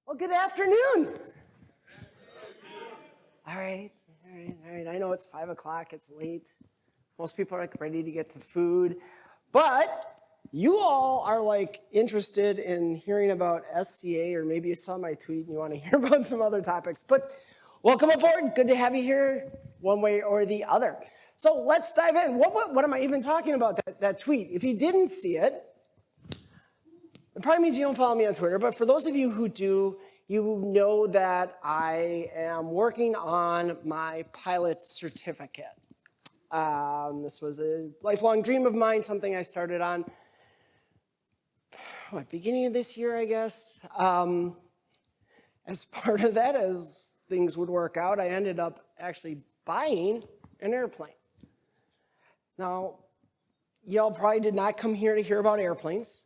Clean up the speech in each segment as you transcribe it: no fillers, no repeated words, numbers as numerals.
Well, good afternoon. All right. I know it's 5 o'clock, it's late. Most people are ready to get to food. But you all are interested in hearing about SCA, or maybe you saw my tweet and you want to hear about some other topics. But welcome aboard. Good to have you here one way or the other. So let's dive in. What am I even talking about, that tweet? If you didn't see it, it probably means you don't follow me on Twitter, but for those of you who do, you know that I am working on my pilot certificate. This was a lifelong dream of mine, something I started on, beginning of this year, I guess. As part of that, as things would work out, I ended up actually buying an airplane. Now, y'all probably did not come here to hear about airplanes.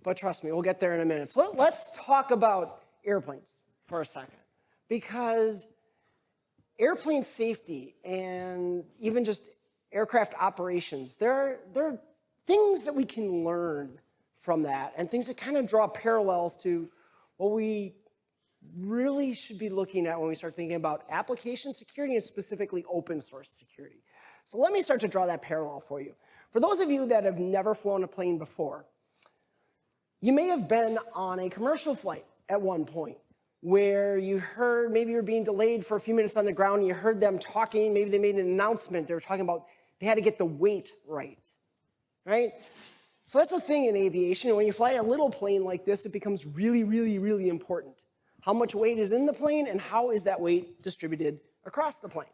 But trust me, we'll get there in a minute. So let's talk about airplanes for a second. Because airplane safety and even just aircraft operations, there are things that we can learn from that and things that kind of draw parallels to what we really should be looking at when we start thinking about application security and specifically open source security. So let me start to draw that parallel for you. For those of you that have never flown a plane before, you may have been on a commercial flight at one point where you heard, maybe you're being delayed for a few minutes on the ground and you heard them talking, maybe they made an announcement, they were talking about they had to get the weight right? So that's a thing in aviation. When you fly a little plane like this, it becomes really, really, really important. How much weight is in the plane and how is that weight distributed across the plane?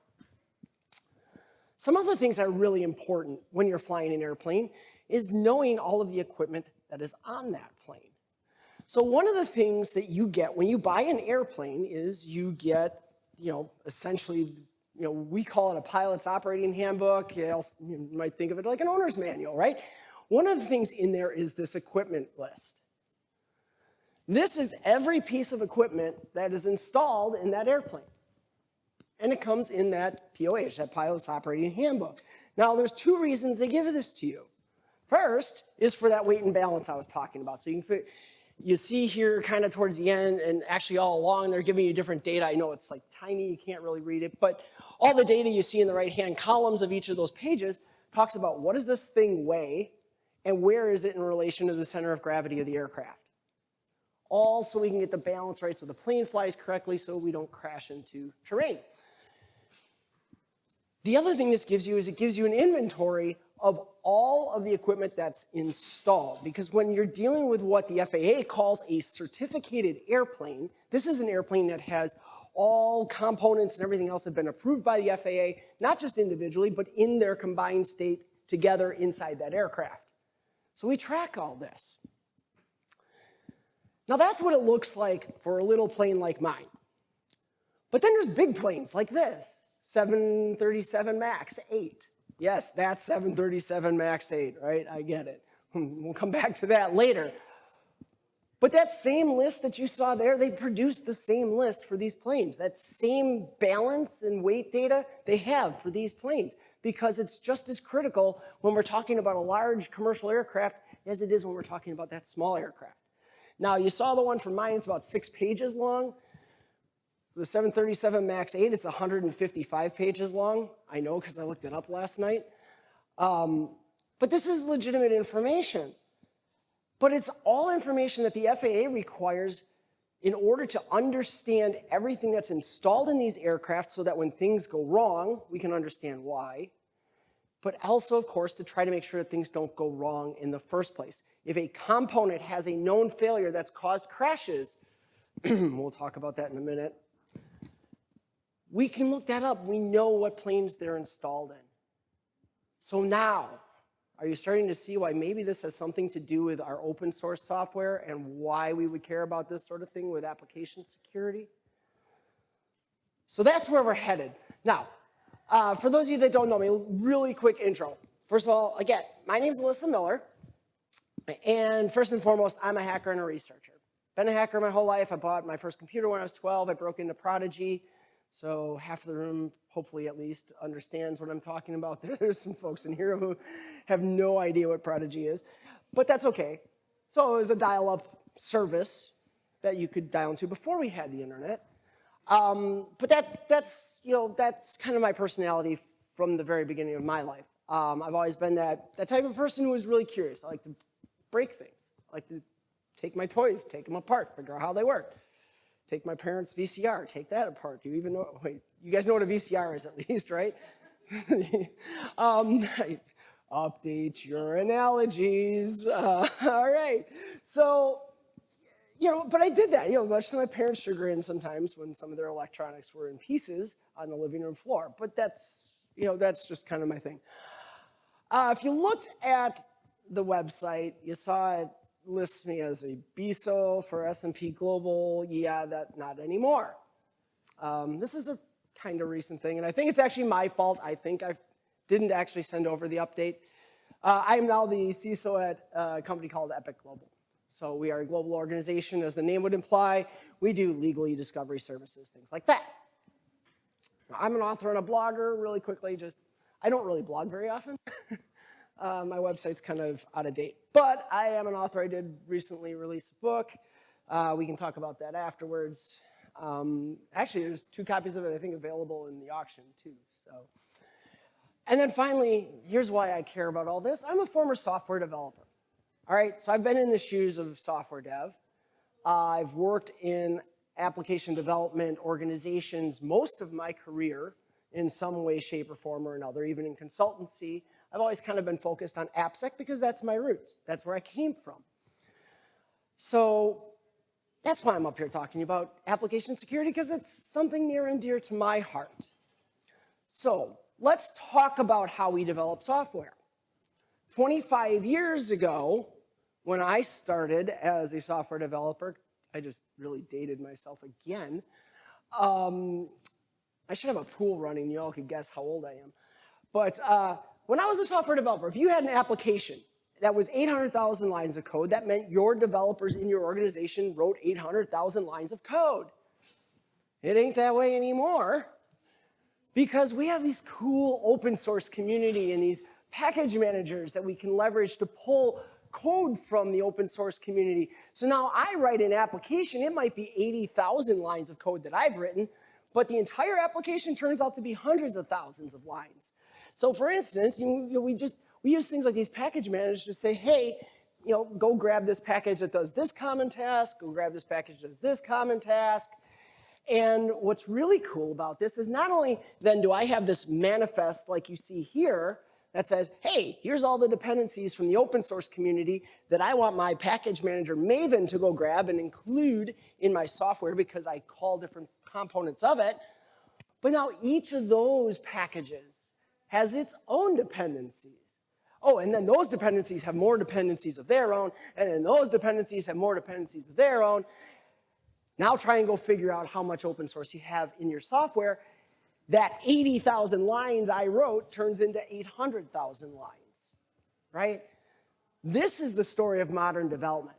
Some other things that are really important when you're flying an airplane is knowing all of the equipment that is on that plane. So one of the things that you get when you buy an airplane is you get, essentially, we call it a pilot's operating handbook. You might think of it like an owner's manual, right? One of the things in there is this equipment list. This is every piece of equipment that is installed in that airplane. And it comes in that POH, that pilot's operating handbook. Now, there's two reasons they give this to you. First is for that weight and balance I was talking about. So you see here kind of towards the end, and actually all along, they're giving you different data. I know it's tiny, you can't really read it, but all the data you see in the right-hand columns of each of those pages talks about what does this thing weigh, and where is it in relation to the center of gravity of the aircraft. All so we can get the balance right so the plane flies correctly so we don't crash into terrain. The other thing this gives you is it gives you an inventory of all of the equipment that's installed. Because when you're dealing with what the FAA calls a certificated airplane, this is an airplane that has all components and everything else have been approved by the FAA, not just individually, but in their combined state together inside that aircraft. So we track all this. Now that's what it looks like for a little plane like mine. But then there's big planes like this, 737 MAX 8. Yes, that's 737 MAX 8, right? I get it. We'll come back to that later. But that same list that you saw there, they produced the same list for these planes. That same balance and weight data they have for these planes because it's just as critical when we're talking about a large commercial aircraft as it is when we're talking about that small aircraft. Now, you saw the one for mine, it's about 6 pages long. The 737 MAX 8, it's 155 pages long. I know because I looked it up last night. But this is legitimate information. But it's all information that the FAA requires in order to understand everything that's installed in these aircraft so that when things go wrong, we can understand why. But also, of course, to try to make sure that things don't go wrong in the first place. If a component has a known failure that's caused crashes, we'll talk about that in a minute, we can look that up. We know what planes they're installed in. So now, are you starting to see why maybe this has something to do with our open source software and why we would care about this sort of thing with application security? So that's where we're headed. Now, for those of you that don't know me, really quick intro. First of all, again, my name's Alyssa Miller. And first and foremost, I'm a hacker and a researcher. Been a hacker my whole life. I bought my first computer when I was 12. I broke into Prodigy. So half of the room, hopefully at least, understands what I'm talking about. There's some folks in here who have no idea what Prodigy is. But that's okay. So it was a dial-up service that you could dial into before we had the internet. But that's kind of my personality from the very beginning of my life. I've always been that type of person who is really curious. I like to break things. I like to take my toys, take them apart, figure out how they work. Take my parents' VCR, take that apart. Do you even know? Wait, you guys know what a VCR is at least, right? Update your analogies. All right. So, but I did that, much to my parents' chagrin sometimes when some of their electronics were in pieces on the living room floor. But that's just kind of my thing. If you looked at the website, you saw it lists me as a BISO for S&P Global. Yeah, that not anymore. This is a kind of recent thing, and I think it's actually my fault. I think I didn't actually send over the update. I am now the CISO at a company called Epic Global. So we are a global organization, as the name would imply. We do legal e-discovery services, things like that. Now, I'm an author and a blogger. Really quickly, I don't really blog very often. My website's kind of out of date. But I am an author. I did recently release a book. We can talk about that afterwards. Actually, there's 2 copies of it, I think, available in the auction, too. And then finally, here's why I care about all this. I'm a former software developer. All right, so I've been in the shoes of software dev. I've worked in application development organizations most of my career in some way, shape, or form or another, even in consultancy. I've always kind of been focused on AppSec because that's my roots. That's where I came from. So that's why I'm up here talking about application security, because it's something near and dear to my heart. So let's talk about how we develop software. 25 years ago, when I started as a software developer, I just really dated myself again. I should have a pool running. You all could guess how old I am. But when I was a software developer, if you had an application that was 800,000 lines of code, that meant your developers in your organization wrote 800,000 lines of code. It ain't that way anymore, because we have these cool open source community and these package managers that we can leverage to pull code from the open source community. So now I write an application, it might be 80,000 lines of code that I've written, but the entire application turns out to be hundreds of thousands of lines. So for instance, we use things like these package managers to say, hey, go grab this package that does this common task, go grab this package that does this common task. And what's really cool about this is not only then do I have this manifest like you see here that says, hey, here's all the dependencies from the open source community that I want my package manager Maven to go grab and include in my software because I call different components of it. But now each of those packages has its own dependencies. Oh, and then those dependencies have more dependencies of their own, and then those dependencies have more dependencies of their own. Now try and go figure out how much open source you have in your software. That 80,000 lines I wrote turns into 800,000 lines, right? This is the story of modern development.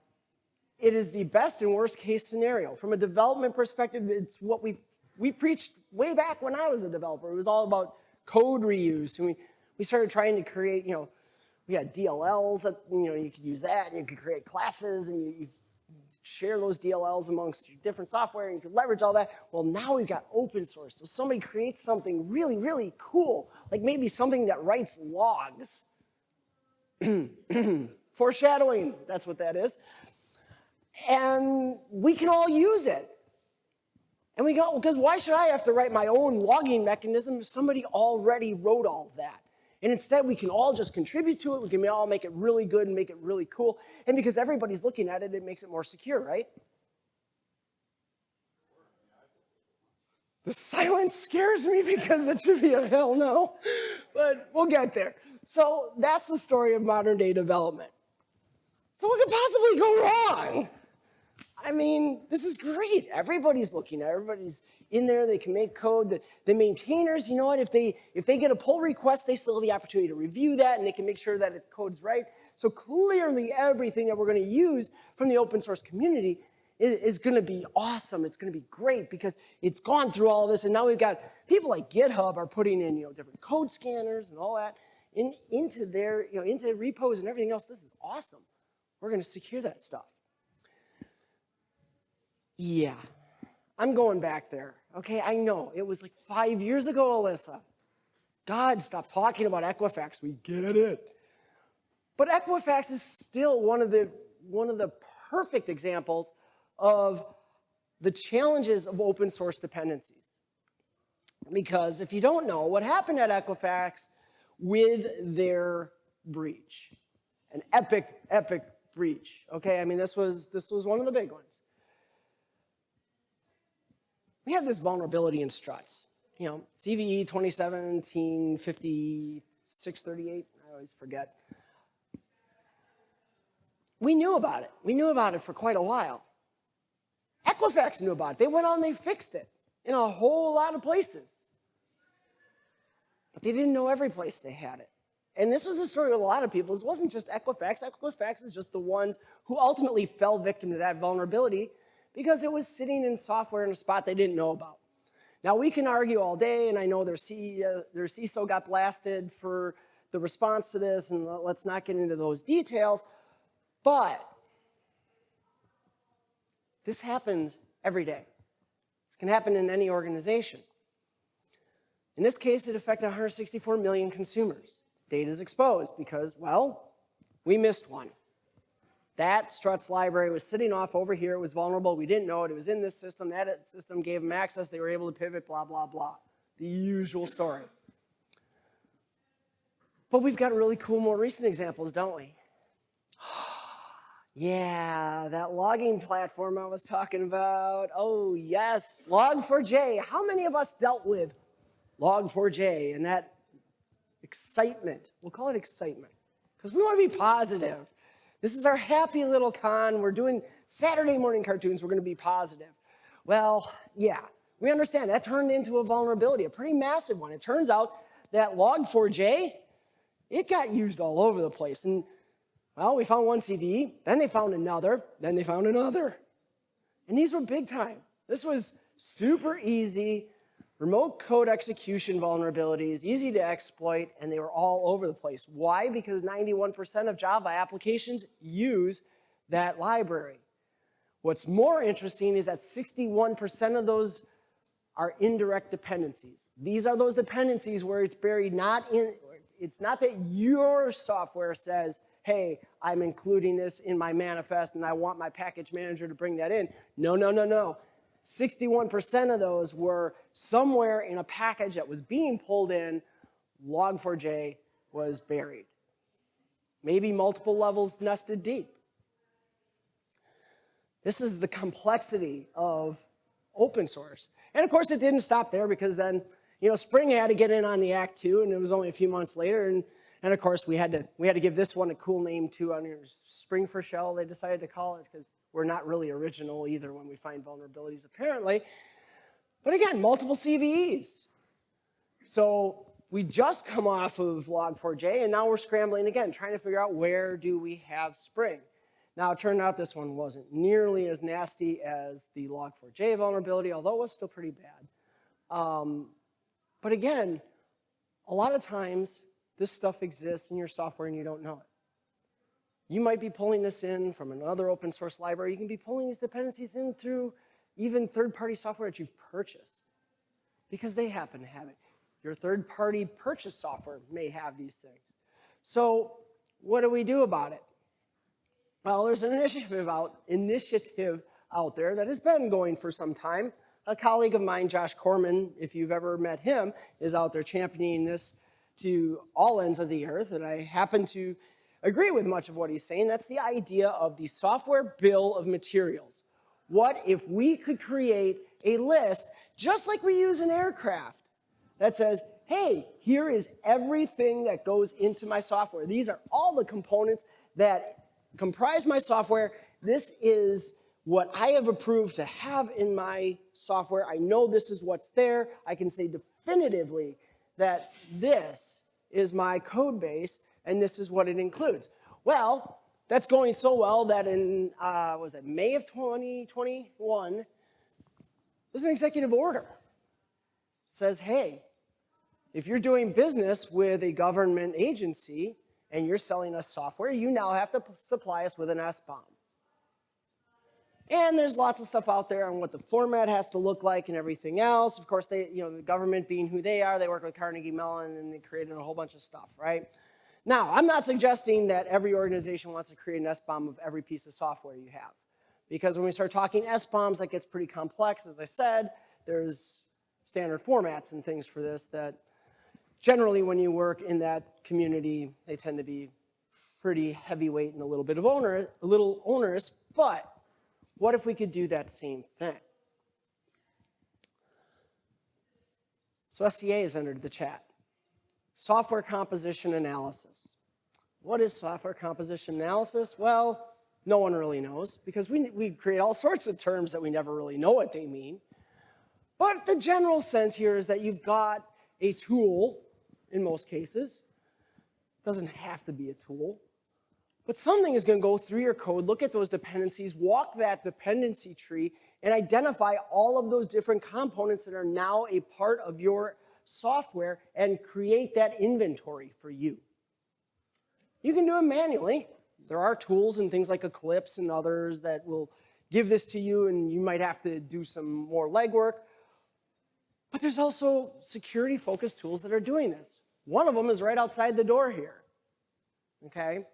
It is the best and worst case scenario. From a development perspective, it's what we preached way back when I was a developer. It was all about code reuse. And we started trying to create, we had DLLs that, you could use that, and you could create classes, and you share those DLLs amongst your different software, and you can leverage all that. Well, now we've got open source. So somebody creates something really, really cool, like maybe something that writes logs. Foreshadowing, that's what that is. And we can all use it. And we go, because why should I have to write my own logging mechanism if somebody already wrote all that? And instead, we can all just contribute to it. We can all make it really good and make it really cool. And because everybody's looking at it, it makes it more secure, right? The silence scares me because it should be a hell no. But we'll get there. So that's the story of modern day development. So what could possibly go wrong? I mean, this is great. Everybody's looking at it. Everybody's in there. They can make code. The maintainers, you know what? If they get a pull request, they still have the opportunity to review that, and they can make sure that the code's right. So clearly, everything that we're going to use from the open source community is going to be awesome. It's going to be great because it's gone through all of this, and now we've got people like GitHub are putting in different code scanners and all that into their into repos and everything else. This is awesome. We're going to secure that stuff. Yeah, I'm going back there. Okay, I know. It was like 5 years ago, Alyssa. God, stop talking about Equifax. We get it. But Equifax is still one of the perfect examples of the challenges of open source dependencies. Because if you don't know, what happened at Equifax with their breach, an epic breach. Okay, I mean this was one of the big ones. We had this vulnerability in struts. You know, CVE 2017-50-638, I always forget. We knew about it. We knew about it for quite a while. Equifax knew about it. They went on and they fixed it in a whole lot of places. But they didn't know every place they had it. And this was the story of a lot of people. It wasn't just Equifax. Equifax is just the ones who ultimately fell victim to that vulnerability because it was sitting in software in a spot they didn't know about. Now, we can argue all day, and I know their CISO got blasted for the response to this, and let's not get into those details, but this happens every day. This can happen in any organization. In this case, it affected 164 million consumers. Data is exposed because, well, we missed one. That struts library was sitting off over here. It was vulnerable. We didn't know it. It was in this system. That system gave them access. They were able to pivot, blah, blah, blah. The usual story. But we've got really cool, more recent examples, don't we? Yeah, that logging platform I was talking about. Oh, yes, Log4j. How many of us dealt with Log4j and that excitement? We'll call it excitement because we want to be positive. This is our happy little con. We're doing Saturday morning cartoons. We're going to be positive. Well, yeah, we understand that turned into a vulnerability, a pretty massive one. It turns out that Log4j, it got used all over the place. And, well, we found one CVE, then they found another, then they found another. And these were big time. This was super easy, remote code execution vulnerabilities, easy to exploit, and they were all over the place. Why? Because 91% of Java applications use that library. What's more interesting is that 61% of those are indirect dependencies. These are those dependencies where it's buried it's not that your software says, hey, I'm including this in my manifest and I want my package manager to bring that in. No, no, no, no. 61% of those were somewhere in a package that was being pulled in, Log4j was buried. Maybe multiple levels nested deep. This is the complexity of open source. And of course, it didn't stop there because then, Spring had to get in on the act too, and it was only a few months later. And of course, we had to give this one a cool name too. Spring for Shell, they decided to call it because we're not really original either when we find vulnerabilities, apparently. But again, multiple CVEs. So we just come off of Log4j, and now we're scrambling again, trying to figure out where do we have Spring. Now, it turned out this one wasn't nearly as nasty as the Log4j vulnerability, although it was still pretty bad. But again, a lot of times, this stuff exists in your software and you don't know it. You might be pulling this in from another open source library. You can be pulling these dependencies in through even third-party software that you've purchased because they happen to have it. Your third-party purchase software may have these things. So what do we do about it? Well, there's an initiative out there that has been going for some time. A colleague of mine, Josh Corman, if you've ever met him, is out there championing this to all ends of the earth, and I happen to agree with much of what he's saying. That's the idea of the software bill of materials. What if we could create a list, just like we use in aircraft, that says, hey, here is everything that goes into my software. These are all the components that comprise my software. This is what I have approved to have in my software. I know this is what's there. I can say definitively that this is my code base and this is what it includes. Well, that's going so well that in, May of 2021, there's an executive order. It says, hey, if you're doing business with a government agency and you're selling us software, you now have to supply us with an SBOM. And there's lots of stuff out there on what the format has to look like and everything else. Of course, they, the government being who they are, they work with Carnegie Mellon and they created a whole bunch of stuff, right? Now, I'm not suggesting that every organization wants to create an SBOM of every piece of software you have. Because when we start talking SBOMs, that gets pretty complex. As I said, there's standard formats and things for this that generally when you work in that community, they tend to be pretty heavyweight and a little bit of onerous, but what if we could do that same thing? So SCA has entered the chat. Software composition analysis. What is software composition analysis? Well, no one really knows because we create all sorts of terms that we never really know what they mean. But the general sense here is that you've got a tool, in most cases. Doesn't have to be a tool. But something is going to go through your code, look at those dependencies, walk that dependency tree, and identify all of those different components that are now a part of your software and create that inventory for you. You can do it manually. There are tools and things like Eclipse and others that will give this to you, and you might have to do some more legwork. But there's also security-focused tools that are doing this. One of them is right outside the door here, okay?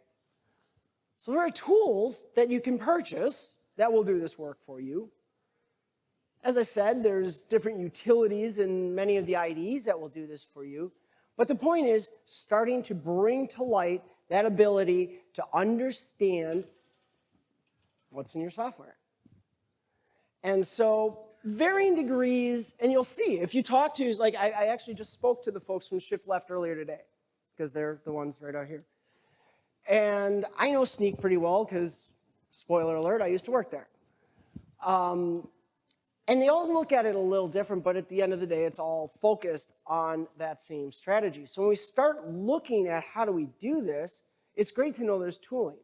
So there are tools that you can purchase that will do this work for you. As I said, there's different utilities in many of the IDEs that will do this for you. But the point is starting to bring to light that ability to understand what's in your software. And so varying degrees, and you'll see, if you talk to, like I actually just spoke to the folks from Shift Left earlier today, because they're the ones right out here. And I know Sneak pretty well because, spoiler alert, I used to work there. And they all look at it a little different, but at the end of the day, it's all focused on that same strategy. So when we start looking at how do we do this, it's great to know there's tooling.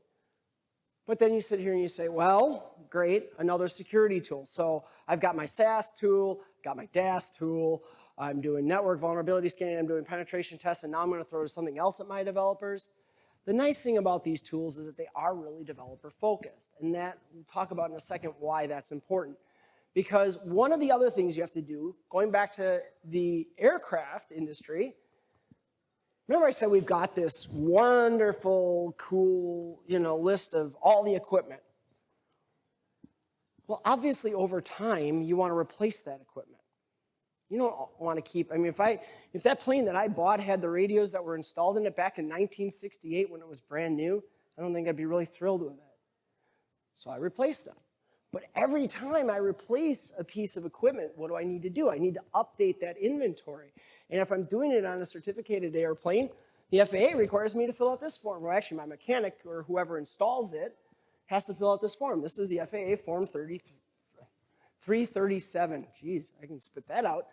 But then you sit here and you say, well, great, another security tool. So I've got my SAS tool, got my DAS tool, I'm doing network vulnerability scanning, I'm doing penetration tests, and now I'm going to throw something else at my developers. The nice thing about these tools is that they are really developer focused. And that, we'll talk about in a second why that's important. Because one of the other things you have to do, going back to the aircraft industry, remember I said we've got this wonderful, cool, list of all the equipment. Well, obviously over time, you want to replace that equipment. You don't want to keep, if that plane that I bought had the radios that were installed in it back in 1968 when it was brand new, I don't think I'd be really thrilled with it. So I replaced them. But every time I replace a piece of equipment, what do I need to do? I need to update that inventory. And if I'm doing it on a certificated airplane, the FAA requires me to fill out this form. Well, actually, my mechanic or whoever installs it has to fill out this form. This is the FAA Form 337. Geez, I can spit that out.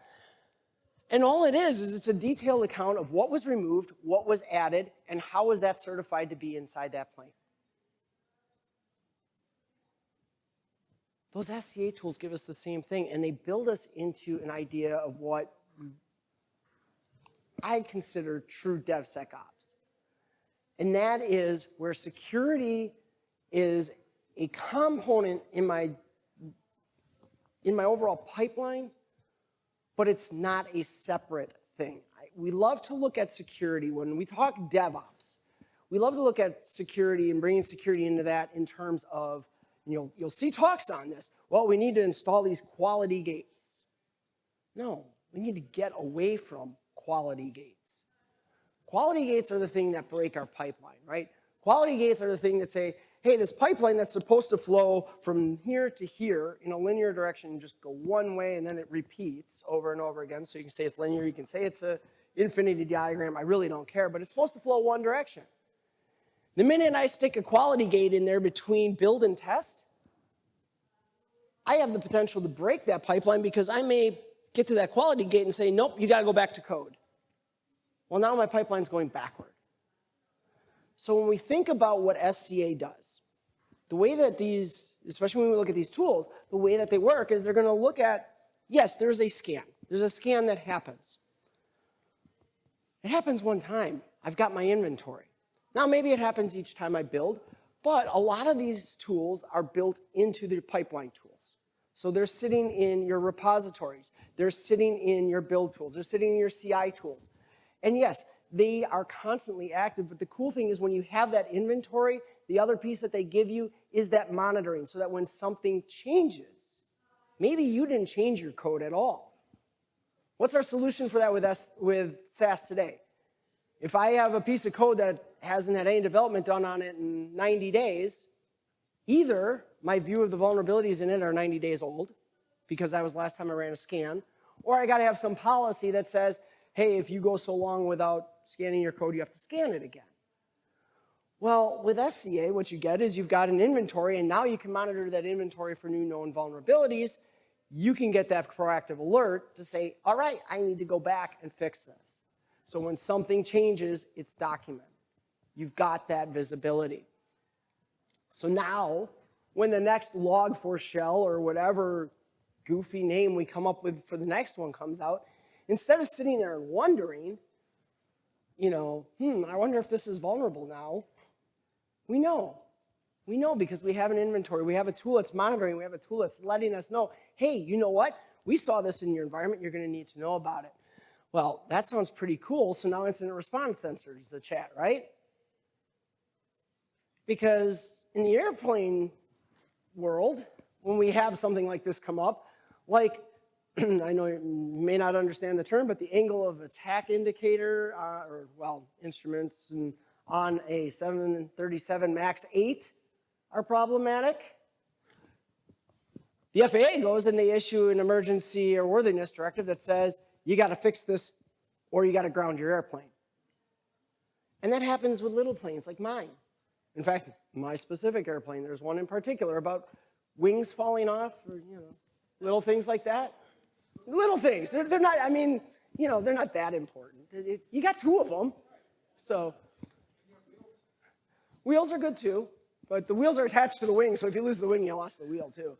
And all it is it's a detailed account of what was removed, what was added, and how was that certified to be inside that plane. Those SCA tools give us the same thing, and they build us into an idea of what I consider true DevSecOps. And that is where security is a component in my overall pipeline, but it's not a separate thing. We love to look at security when we talk DevOps. We love to look at security and bringing security into that in terms of, you'll see talks on this. Well, we need to install these quality gates. No, we need to get away from quality gates. Quality gates are the thing that break our pipeline, right? Quality gates are the thing that say, hey, this pipeline that's supposed to flow from here to here in a linear direction and just go one way, and then it repeats over and over again. So you can say it's linear, you can say it's an infinity diagram. I really don't care, but it's supposed to flow one direction. The minute I stick a quality gate in there between build and test, I have the potential to break that pipeline because I may get to that quality gate and say, nope, you got to go back to code. Well, now my pipeline's going backward. So when we think about what SCA does, the way that these, especially when we look at these tools, the way that they work is they're going to look at, yes, there's a scan. There's a scan that happens. It happens one time. I've got my inventory. Now, maybe it happens each time I build, But a lot of these tools are built into the pipeline tools. So they're sitting in your repositories. They're sitting in your build tools. They're sitting in your CI tools. And yes, they are constantly active, but the cool thing is when you have that inventory, the other piece that they give you is that monitoring, so that when something changes, maybe you didn't change your code at all. What's our solution for that with SaaS today? If I have a piece of code that hasn't had any development done on it in 90 days, either my view of the vulnerabilities in it are 90 days old, because that was last time I ran a scan, or I got to have some policy that says, hey, if you go so long without scanning your code, you have to scan it again. Well, with SCA, what you get is you've got an inventory, and now you can monitor that inventory for new known vulnerabilities. You can get that proactive alert to say, all right, I need to go back and fix this. So when something changes, it's documented. You've got that visibility. So now, when the next log4shell or whatever goofy name we come up with for the next one comes out, instead of sitting there and wondering, I wonder if this is vulnerable now, we know. We know because we have an inventory. We have a tool that's monitoring. We have a tool that's letting us know, hey, you know what? We saw this in your environment. You're going to need to know about it. Well, that sounds pretty cool. So now incident response sensor is the chat, right? Because in the airplane world, when we have something like this come up, like, I know you may not understand the term, but the angle of attack indicator, instruments on a 737 MAX 8 are problematic. The FAA goes and they issue an emergency airworthiness directive that says, you got to fix this or you got to ground your airplane. And that happens with little planes like mine. In fact, my specific airplane, there's one in particular about wings falling off or, little things like that. Little things. They're not, they're not that important. You got two of them. So wheels are good too, but the wheels are attached to the wing, so if you lose the wing, you lost the wheel too.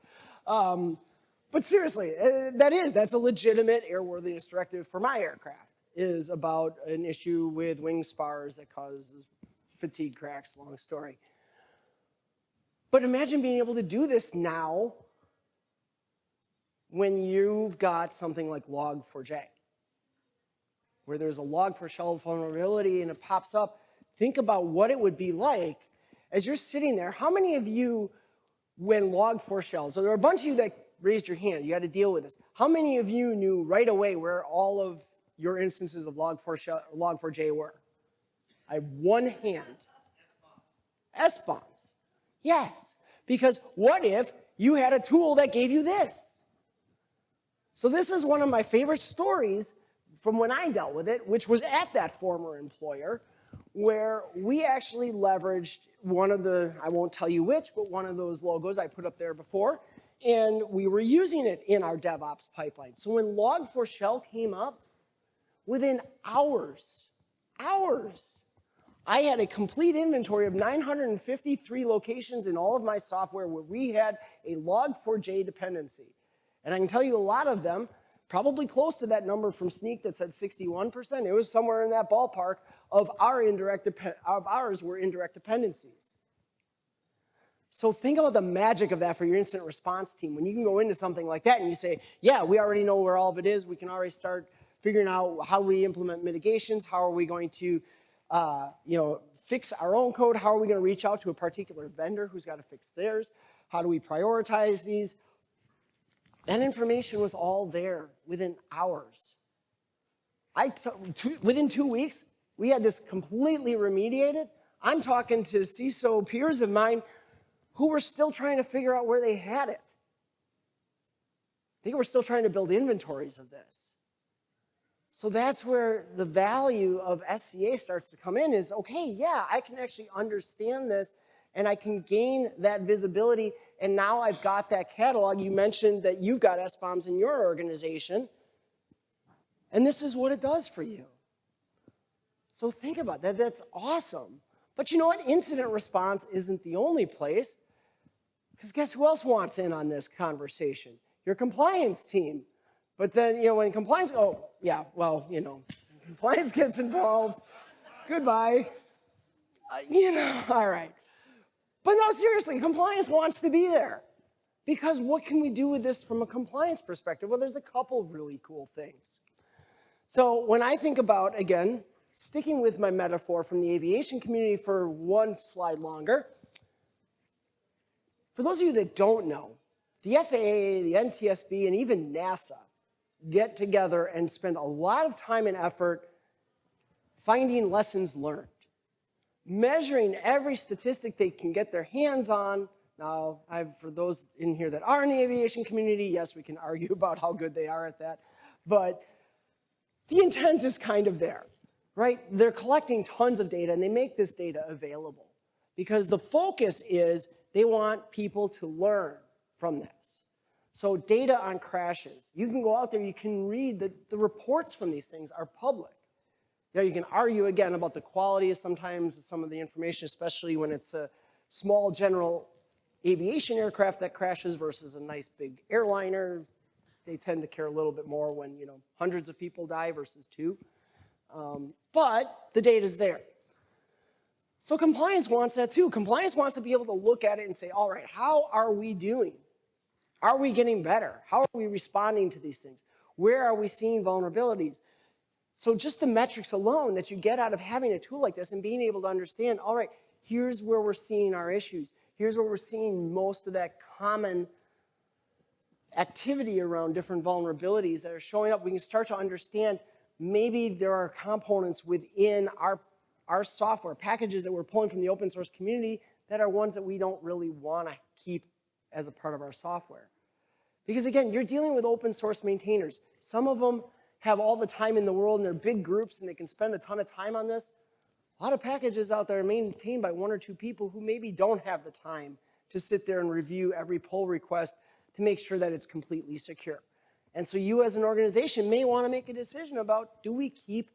But seriously, that's a legitimate airworthiness directive for my aircraft, is about an issue with wing spars that causes fatigue cracks, long story. But imagine being able to do this now when you've got something like log4j, where there's a log4shell vulnerability and it pops up. Think about what it would be like as you're sitting there. How many of you, when log4shell, so there are a bunch of you that raised your hand, you had to deal with this. How many of you knew right away where all of your instances of log4j were? I have one hand. S-bombs. Yes, because what if you had a tool that gave you this? So this is one of my favorite stories from when I dealt with it, which was at that former employer, where we actually leveraged one of the, I won't tell you which, but one of those logos I put up there before, and we were using it in our DevOps pipeline. So when log4shell came up, within hours, I had a complete inventory of 953 locations in all of my software where we had a log4j dependency. And I can tell you a lot of them, probably close to that number from Sneak that said 61%. It was somewhere in that ballpark of ours were indirect dependencies. So think about the magic of that for your incident response team. When you can go into something like that and you say, yeah, we already know where all of it is. We can already start figuring out how we implement mitigations. How are we going to fix our own code? How are we going to reach out to a particular vendor who's got to fix theirs? How do we prioritize these? That information was all there within hours. Within 2 weeks, we had this completely remediated. I'm talking to CISO peers of mine who were still trying to figure out where they had it. They were still trying to build inventories of this. So that's where the value of SCA starts to come in is, okay, yeah, I can actually understand this and I can gain that visibility, and now I've got that catalog. You mentioned that you've got SBOMs in your organization, and this is what it does for you. So think about that. That's awesome. But you know what? Incident response isn't the only place, because guess who else wants in on this conversation? Your compliance team. But then, when compliance, compliance gets involved, goodbye. All right. But no, seriously, compliance wants to be there. Because what can we do with this from a compliance perspective? Well, there's a couple really cool things. So when I think about, again, sticking with my metaphor from the aviation community for one slide longer, for those of you that don't know, the FAA, the NTSB, and even NASA get together and spend a lot of time and effort finding lessons learned, measuring every statistic they can get their hands on. Now, for those in here that are in the aviation community, yes, we can argue about how good they are at that, but the intent is kind of there, right? They're collecting tons of data, and they make this data available because the focus is they want people to learn from this. So data on crashes, you can go out there, you can read the reports from these things are public. Now, you can argue again about the quality of sometimes some of the information, especially when it's a small general aviation aircraft that crashes versus a nice big airliner. They tend to care a little bit more when, hundreds of people die versus 2. But the data's there. So compliance wants that too. Compliance wants to be able to look at it and say, all right, how are we doing? Are we getting better? How are we responding to these things? Where are we seeing vulnerabilities? So just the metrics alone that you get out of having a tool like this and being able to understand, all right, here's where we're seeing our issues. Here's where we're seeing most of that common activity around different vulnerabilities that are showing up. We can start to understand maybe there are components within our software, packages that we're pulling from the open source community that are ones that we don't really want to keep as a part of our software. Because again, you're dealing with open source maintainers. Some of them have all the time in the world and they're big groups and they can spend a ton of time on this. A lot of packages out there are maintained by 1 or 2 people who maybe don't have the time to sit there and review every pull request to make sure that it's completely secure. And so you as an organization may want to make a decision about, do we keep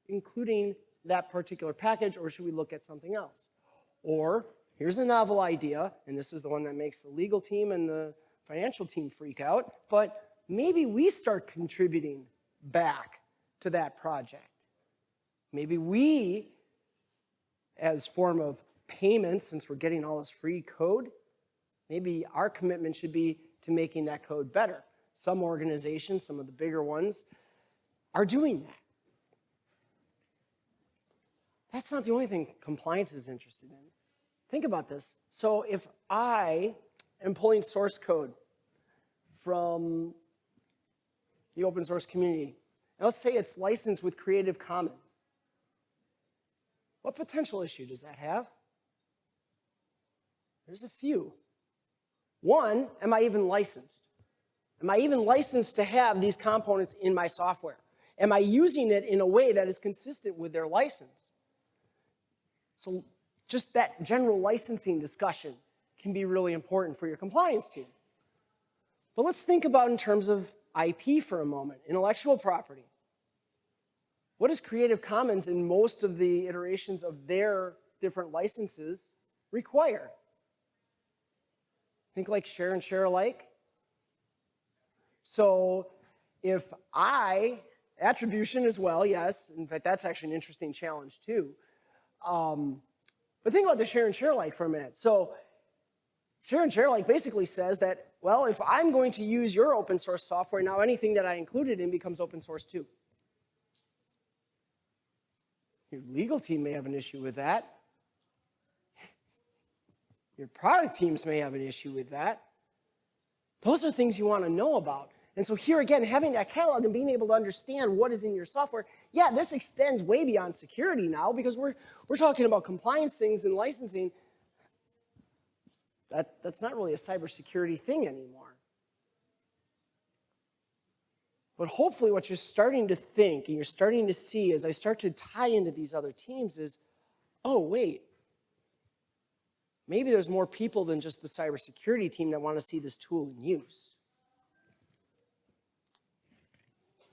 including that particular package or should we look at something else? Or here's a novel idea, and this is the one that makes the legal team and the financial team freak out, but maybe we start contributing back to that project. Maybe we, as form of payment, since we're getting all this free code, maybe our commitment should be to making that code better. Some organizations, some of the bigger ones, are doing that. That's not the only thing compliance is interested in. Think about this. So if I am pulling source code from the open source community, and let's say it's licensed with Creative Commons, what potential issue does that have? There's a few. One, am I even licensed? Am I even licensed to have these components in my software? Am I using it in a way that is consistent with their license? So just that general licensing discussion can be really important for your compliance team. But let's think about in terms of IP for a moment, intellectual property. What does Creative Commons in most of the iterations of their different licenses require? Think like share and share alike. So if attribution as well, yes. In fact, that's actually an interesting challenge too. But think about the share and share alike for a minute. So share and share alike basically says that, well, if I'm going to use your open source software, now anything that I included in becomes open source too. Your legal team may have an issue with that. Your product teams may have an issue with that. Those are things you want to know about. And so here again, having that catalog and being able to understand what is in your software, yeah, this extends way beyond security now because we're talking about compliance things and licensing. That's not really a cybersecurity thing anymore. But hopefully what you're starting to think and you're starting to see as I start to tie into these other teams is, oh, wait, maybe there's more people than just the cybersecurity team that want to see this tool in use.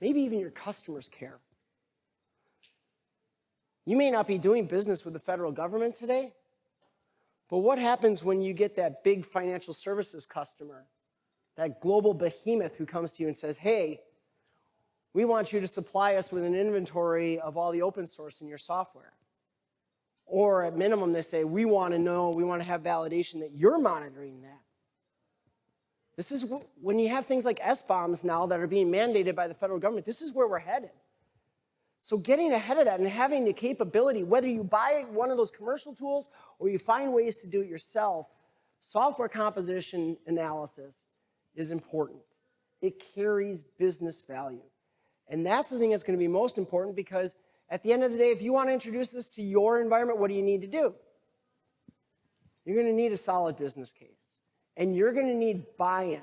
Maybe even your customers care. You may not be doing business with the federal government today, but what happens when you get that big financial services customer, that global behemoth who comes to you and says, hey, we want you to supply us with an inventory of all the open source in your software? Or at minimum, they say, we want to know, we want to have validation that you're monitoring that. This is when you have things like S-bombs now that are being mandated by the federal government, this is where we're headed. So getting ahead of that and having the capability, whether you buy one of those commercial tools or you find ways to do it yourself, software composition analysis is important. It carries business value. And that's the thing that's going to be most important, because at the end of the day, if you want to introduce this to your environment, what do you need to do? You're going to need a solid business case. And you're going to need buy-in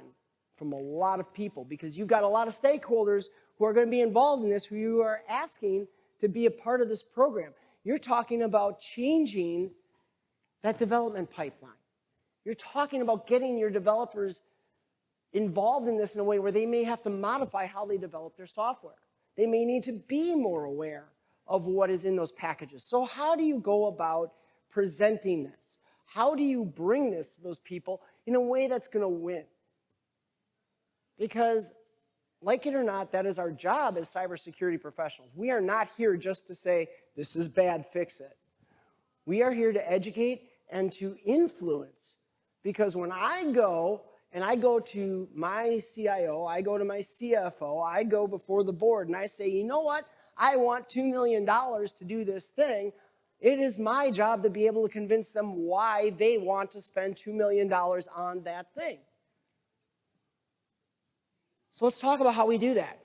from a lot of people, because you've got a lot of stakeholders who are going to be involved in this, who you are asking to be a part of this program. You're talking about changing that development pipeline. You're talking about getting your developers involved in this in a way where they may have to modify how they develop their software. They may need to be more aware of what is in those packages. So how do you go about presenting this? How do you bring this to those people in a way that's going to win? Because, like it or not, that is our job as cybersecurity professionals. We are not here just to say, this is bad, fix it. We are here to educate and to influence. Because when I go to my CIO, I go to my CFO, I go before the board and I say, you know what? I want $2 million to do this thing. It is my job to be able to convince them why they want to spend $2 million on that thing. So let's talk about how we do that.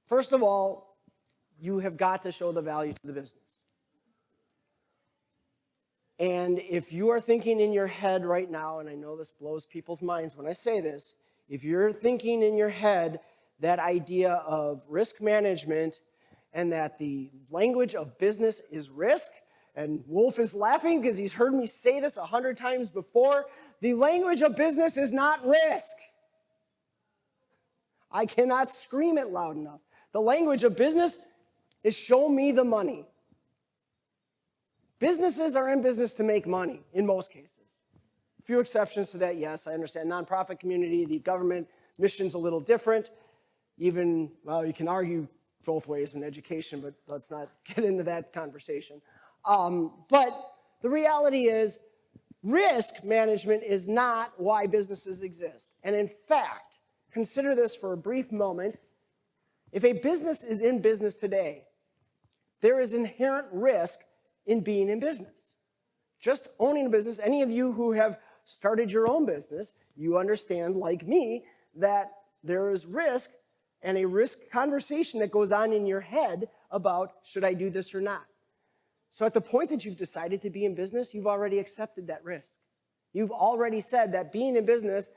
First of all, you have got to show the value to the business. And if you are thinking in your head right now, and I know this blows people's minds when I say this, if you're thinking in your head that idea of risk management and that the language of business is risk, and Wolf is laughing because he's heard me say this 100 times before, the language of business is not risk. I cannot scream it loud enough. The language of business is show me the money. Businesses are in business to make money in most cases. A few exceptions to that, yes, I understand. Nonprofit community, the government mission's a little different. Even, well, you can argue both ways in education, but let's not get into that conversation. But the reality is, risk management is not why businesses exist. And in fact, consider this for a brief moment. If a business is in business today, there is inherent risk in being in business. Just owning a business, any of you who have started your own business, you understand, like me, that there is risk and a risk conversation that goes on in your head about, should I do this or not? So at the point that you've decided to be in business, you've already accepted that risk. You've already said that being in business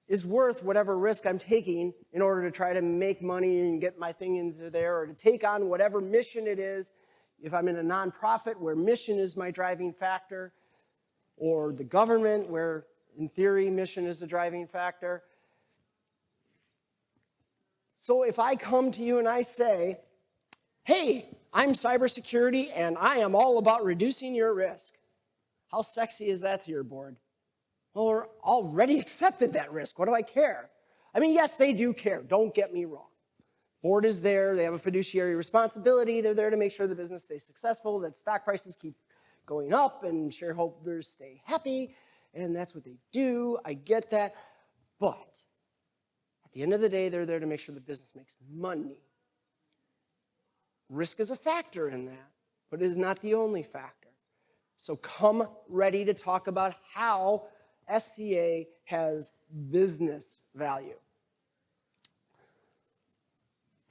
is worth whatever risk I'm taking in order to try to make money and get my thing into there, or to take on whatever mission it is. If I'm in a nonprofit where mission is my driving factor, or the government where, in theory, mission is the driving factor. So if I come to you and I say, hey, I'm cybersecurity and I am all about reducing your risk, how sexy is that to your board? Well, we're already accepted that risk. What do I care? I mean, yes, they do care. Don't get me wrong. Board is there. They have a fiduciary responsibility. They're there to make sure the business stays successful, that stock prices keep going up, and shareholders stay happy, and that's what they do. I get that. But at the end of the day, they're there to make sure the business makes money. Risk is a factor in that, but it is not the only factor. So come ready to talk about how SCA has business value.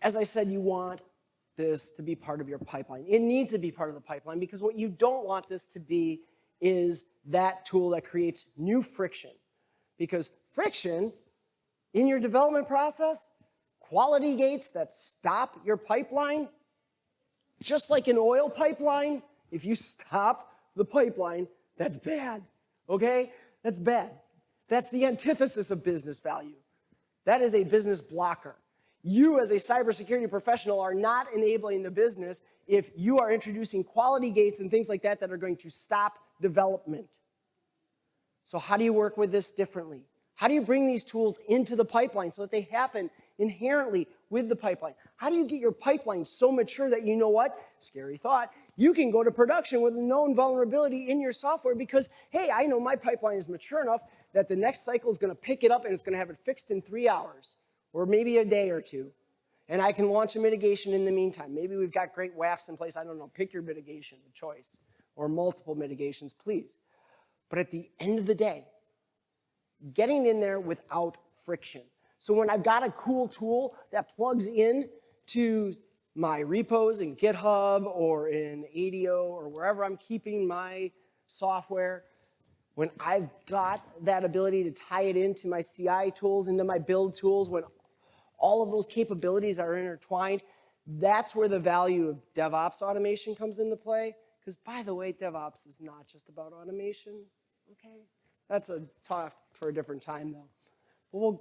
As I said, you want this to be part of your pipeline. It needs to be part of the pipeline, because what you don't want this to be is that tool that creates new friction. Because friction in your development process, quality gates that stop your pipeline, just like an oil pipeline, if you stop the pipeline, that's bad, okay? That's bad. That's the antithesis of business value. That is a business blocker. You as a cybersecurity professional are not enabling the business if you are introducing quality gates and things like that that are going to stop development. So how do you work with this differently? How do you bring these tools into the pipeline so that they happen inherently with the pipeline? How do you get your pipeline so mature that, you know what, scary thought, You can go to production with a known vulnerability in your software because, hey, I know my pipeline is mature enough that the next cycle is going to pick it up and it's going to have it fixed in 3 hours or maybe a day or two. And I can launch a mitigation in the meantime. Maybe we've got great WAFs in place. I don't know. Pick your mitigation of choice or multiple mitigations, please. But at the end of the day, getting in there without friction. So when I've got a cool tool that plugs in to my repos in GitHub or in ADO or wherever I'm keeping my software, when I've got that ability to tie it into my CI tools, into my build tools, when all of those capabilities are intertwined, that's where the value of DevOps automation comes into play. Because by the way, DevOps is not just about automation, okay? That's a talk for a different time though.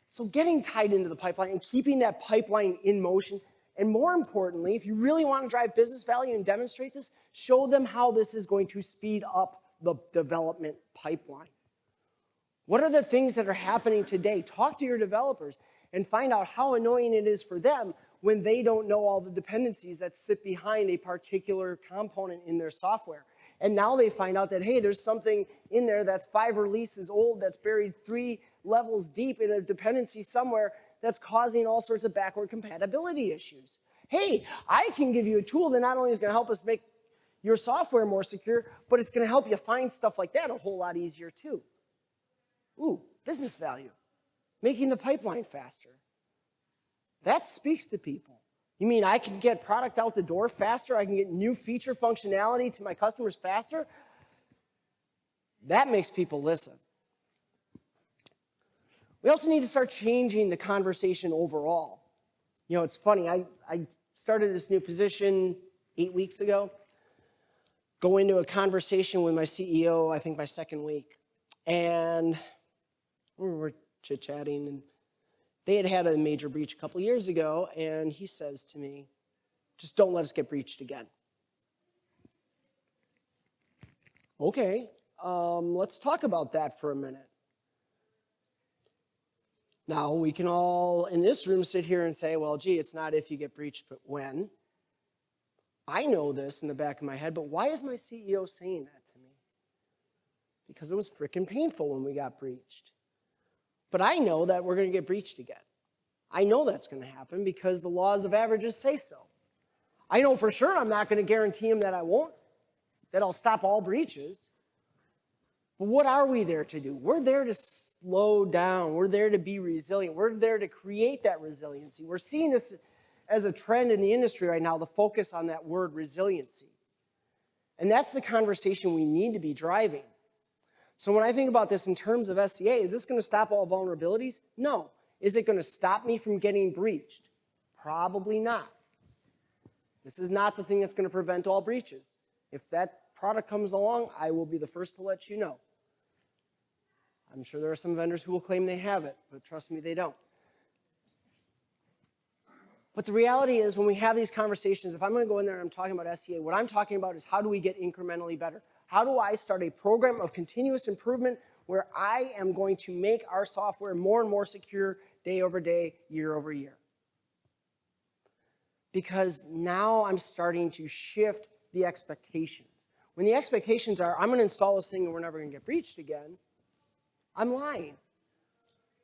So getting tied into the pipeline and keeping that pipeline in motion, and more importantly, if you really want to drive business value and demonstrate this, show them how this is going to speed up the development pipeline. What are the things that are happening today? Talk to your developers and find out how annoying it is for them when they don't know all the dependencies that sit behind a particular component in their software. And now they find out that, hey, there's something in there that's 5 releases old that's buried 3 levels deep in a dependency somewhere that's causing all sorts of backward compatibility issues. Hey, I can give you a tool that not only is going to help us make your software more secure, but it's going to help you find stuff like that a whole lot easier too. Ooh, business value. Making the pipeline faster. That speaks to people. You mean I can get product out the door faster? I can get new feature functionality to my customers faster? That makes people listen. We also need to start changing the conversation overall. You know, it's funny. I started this new position 8 weeks ago. Go into a conversation with my CEO, I think my second week. And we were chit-chatting, and they had a major breach a couple years ago, and he says to me, just don't let us get breached again. Okay, let's talk about that for a minute. Now, we can all in this room sit here and say, well, gee, it's not if you get breached, but when. I know this in the back of my head, but why is my CEO saying that to me? Because it was freaking painful when we got breached. But I know that we're going to get breached again. I know that's going to happen because the laws of averages say so. I know for sure I'm not going to guarantee him that I won't, that I'll stop all breaches. But what are we there to do? We're there to slow down. We're there to be resilient. We're there to create that resiliency. We're seeing this as a trend in the industry right now, the focus on that word resiliency. And that's the conversation we need to be driving. So when I think about this in terms of SCA, is this going to stop all vulnerabilities? No. Is it going to stop me from getting breached? Probably not. This is not the thing that's going to prevent all breaches. If that product comes along, I will be the first to let you know. I'm sure there are some vendors who will claim they have it, but trust me, they don't. But the reality is when we have these conversations, if I'm going to go in there and I'm talking about SCA, what I'm talking about is how do we get incrementally better? How do I start a program of continuous improvement where I am going to make our software more and more secure day over day, year over year? Because now I'm starting to shift the expectations. When the expectations are, I'm going to install this thing and we're never going to get breached again, I'm lying.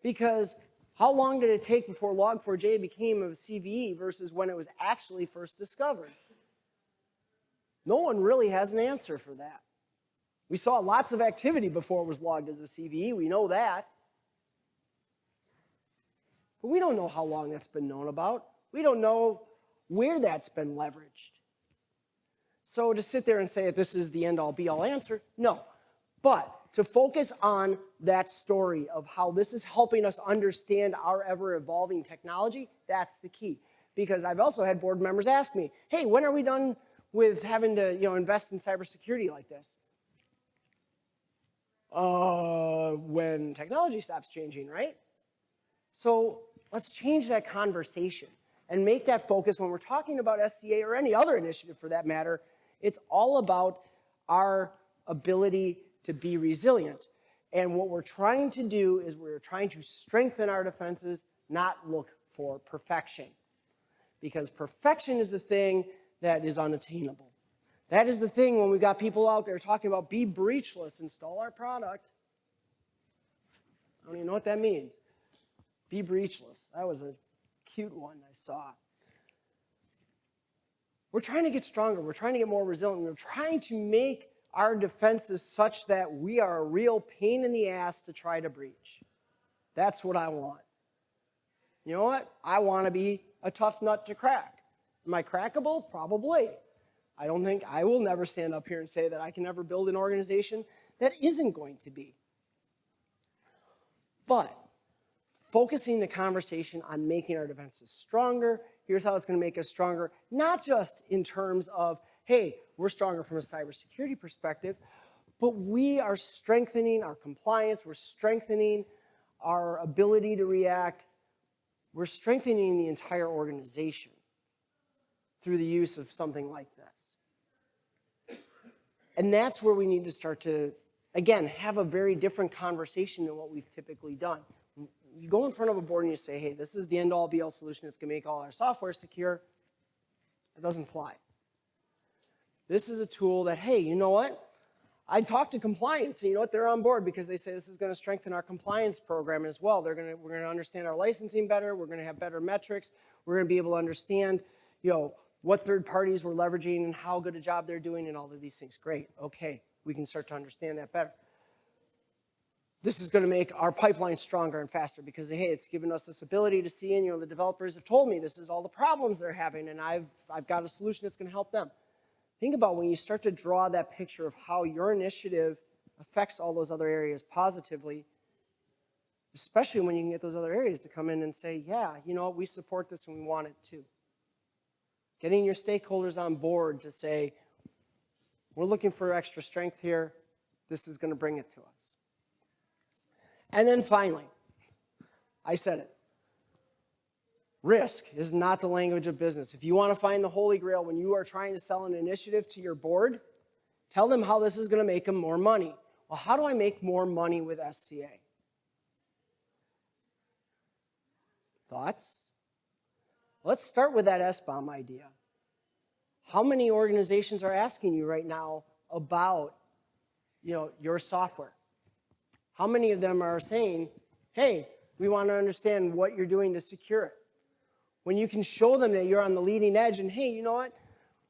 Because how long did it take before Log4j became a CVE versus when it was actually first discovered? No one really has an answer for that. We saw lots of activity before it was logged as a CVE. We know that. But we don't know how long that's been known about. We don't know where that's been leveraged. So to sit there and say that this is the end-all, be-all answer, no. But to focus on that story of how this is helping us understand our ever-evolving technology, that's the key. Because I've also had board members ask me, hey, when are we done with having to invest in cybersecurity like this? When technology stops changing, right? So let's change that conversation and make that focus when we're talking about SCA or any other initiative for that matter. It's all about our ability to be resilient. And what we're trying to do is we're trying to strengthen our defenses, not look for perfection. Because perfection is the thing that is unattainable. That is the thing when we got people out there talking about be breachless, install our product. I don't even know what that means. Be breachless. That was a cute one I saw. We're trying to get stronger. We're trying to get more resilient. We're trying to make our defenses such that we are a real pain in the ass to try to breach. That's what I want. You know what? I want to be a tough nut to crack. Am I crackable? Probably. I will never stand up here and say that I can never build an organization that isn't going to be. But focusing the conversation on making our defenses stronger, here's how it's going to make us stronger, not just in terms of, hey, we're stronger from a cybersecurity perspective, but we are strengthening our compliance, we're strengthening our ability to react, we're strengthening the entire organization through the use of something like this. And that's where we need to start to, again, have a very different conversation than what we've typically done. You go in front of a board and you say, hey, this is the end-all be-all solution that's going to make all our software secure. It doesn't fly. This is a tool that, hey, you know what? I talked to compliance, and you know what? They're on board because they say this is going to strengthen our compliance program as well. We're going to understand our licensing better. We're going to have better metrics. We're going to be able to understand, what third parties we're leveraging and how good a job they're doing and all of these things. Great. Okay, we can start to understand that better. This is going to make our pipeline stronger and faster because, hey, it's given us this ability to see, and the developers have told me this is all the problems they're having, and I've got a solution that's going to help them. Think about when you start to draw that picture of how your initiative affects all those other areas positively, especially when you can get those other areas to come in and say, yeah, we support this and we want it too. Getting your stakeholders on board to say, we're looking for extra strength here. This is going to bring it to us. And then finally, I said it. Risk is not the language of business. If you want to find the Holy Grail when you are trying to sell an initiative to your board, tell them how this is going to make them more money. Well, how do I make more money with SCA? Thoughts? Let's start with that S-bomb idea. How many organizations are asking you right now about, your software? How many of them are saying, hey, we want to understand what you're doing to secure it? When you can show them that you're on the leading edge and, hey, you know what?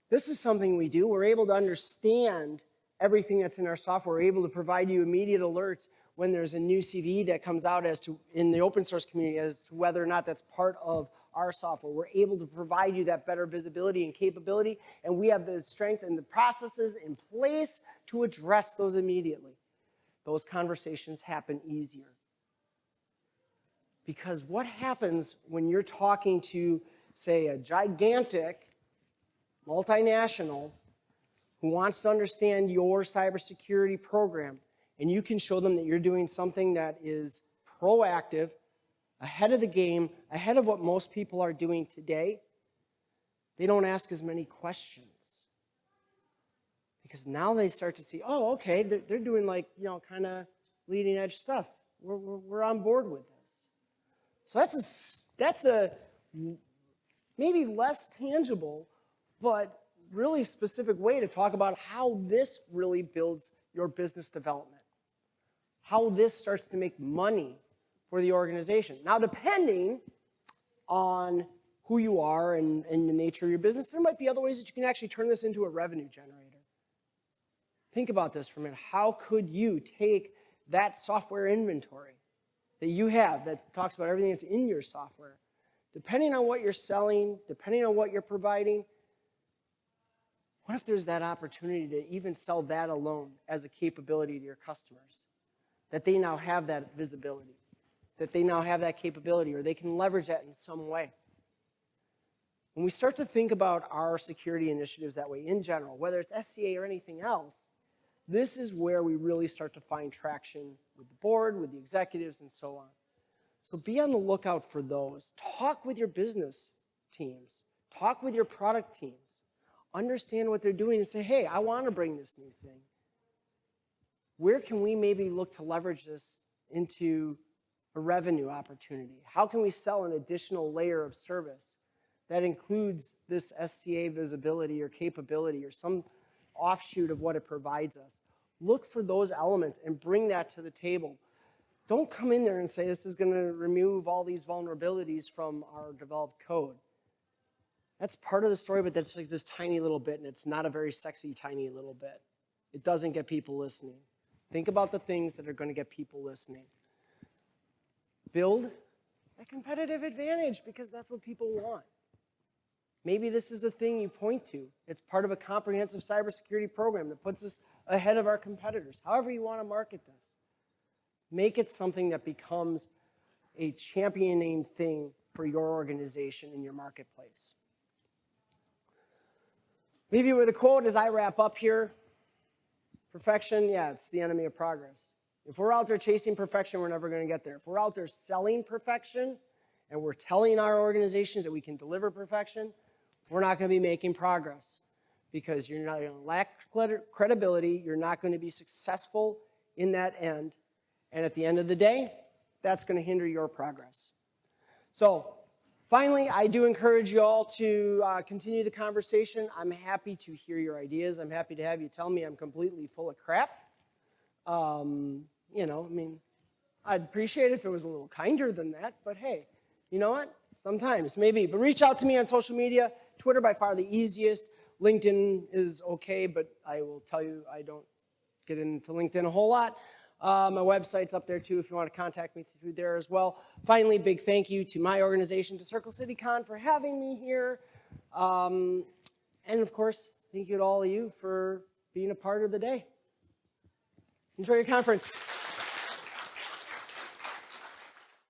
This is something we do. We're able to understand everything that's in our software. We're able to provide you immediate alerts when there's a new CVE that comes out in the open source community as to whether or not that's part of our software. We're able to provide you that better visibility and capability, and we have the strength and the processes in place to address those immediately. Those conversations happen easier. Because what happens when you're talking to, say, a gigantic multinational who wants to understand your cybersecurity program, and you can show them that you're doing something that is proactive, ahead of the game, ahead of what most people are doing today, they don't ask as many questions. Because now they start to see, oh, okay, they're doing kind of leading edge stuff. We're on board with this. So that's a maybe less tangible, but really specific way to talk about how this really builds your business development, how this starts to make money for the organization. Now, depending on who you are and the nature of your business, there might be other ways that you can actually turn this into a revenue generator. Think about this for a minute. How could you take that software inventory that you have that talks about everything that's in your software, depending on what you're selling, depending on what you're providing, what if there's that opportunity to even sell that alone as a capability to your customers? That they now have that visibility, that they now have that capability, or they can leverage that in some way. When we start to think about our security initiatives that way in general, whether it's SCA or anything else, this is where we really start to find traction with the board, with the executives, and so on. So be on the lookout for those. Talk with your business teams. Talk with your product teams. Understand what they're doing and say, hey, I want to bring this new thing. Where can we maybe look to leverage this into a revenue opportunity? How can we sell an additional layer of service that includes this SCA visibility or capability or some offshoot of what it provides us. Look for those elements and bring that to the table. Don't come in there and say this is going to remove all these vulnerabilities from our developed code. That's part of the story, but that's like this tiny little bit, and it's not a very sexy tiny little bit. It doesn't get people listening. Think about the things that are going to get people listening. Build a competitive advantage because that's what people want. Maybe this is the thing you point to. It's part of a comprehensive cybersecurity program that puts us ahead of our competitors. However you want to market this. Make it something that becomes a championing thing for your organization in your marketplace. Leave you with a quote as I wrap up here. Perfection, yeah, it's the enemy of progress. If we're out there chasing perfection, we're never going to get there. If we're out there selling perfection and we're telling our organizations that we can deliver perfection, we're not going to be making progress because you're not going to lack credibility. You're not going to be successful in that end. And at the end of the day, that's going to hinder your progress. So finally, I do encourage you all to continue the conversation. I'm happy to hear your ideas. I'm happy to have you tell me I'm completely full of crap. I'd appreciate it if it was a little kinder than that. But hey, you know what? Sometimes, maybe. But reach out to me on social media. Twitter, by far the easiest. LinkedIn is okay, but I will tell you I don't get into LinkedIn a whole lot. My website's up there too if you want to contact me through there as well. Finally, big thank you to my organization, to CircleCityCon, for having me here. And of course, thank you to all of you for being a part of the day. Enjoy your conference.